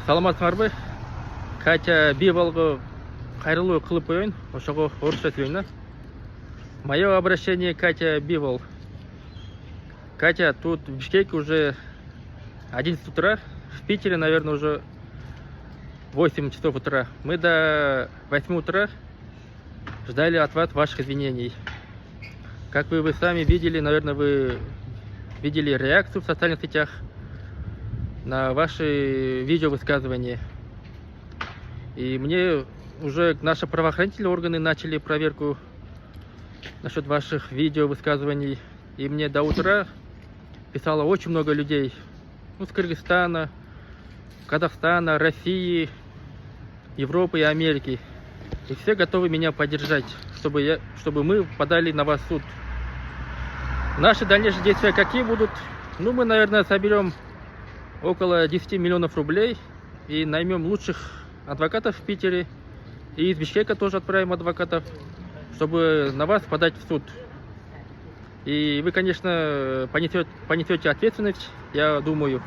Саламатсыңар бе? Катя Бивалғы қайрылы қылып қойын, ошоға орысша сөйлейін. Мое обращение Катя Бивал. Катя, тут в Бишкеке уже 11 утра, в Питере, наверное, уже 8 часов утра. Мы до 8 утра ждали от вас ваших извинений. Как вы сами видели, наверное, вы видели реакцию в социальных сетях на ваши видеовысказывания. И мне уже наши правоохранительные органы начали проверку насчет ваших видеовысказываний. И мне до утра писало очень много людей. С Кыргызстана, Казахстана, России, Европы и Америки. И все готовы меня поддержать, чтобы мы подали на вас в суд. Наши дальнейшие действия какие будут? Мы, наверное, соберем около 10 миллионов рублей и наймем лучших адвокатов в Питере. И из Бишкека тоже отправим адвокатов, чтобы на вас подать в суд. И вы, конечно, понесете ответственность, я думаю.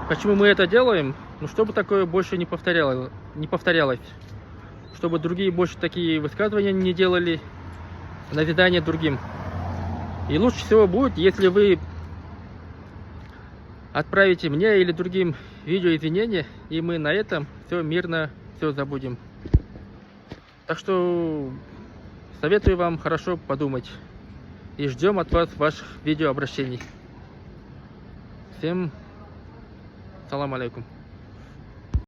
Почему мы это делаем? Чтобы такое больше не повторялось. Чтобы другие больше такие высказывания не делали, назидание другим. И лучше всего будет, если вы отправите мне или другим видеоизвинения, и мы на этом все мирно все забудем. Так что советую вам хорошо подумать. И ждем от вас ваших видеообращений. Всем салам алейкум.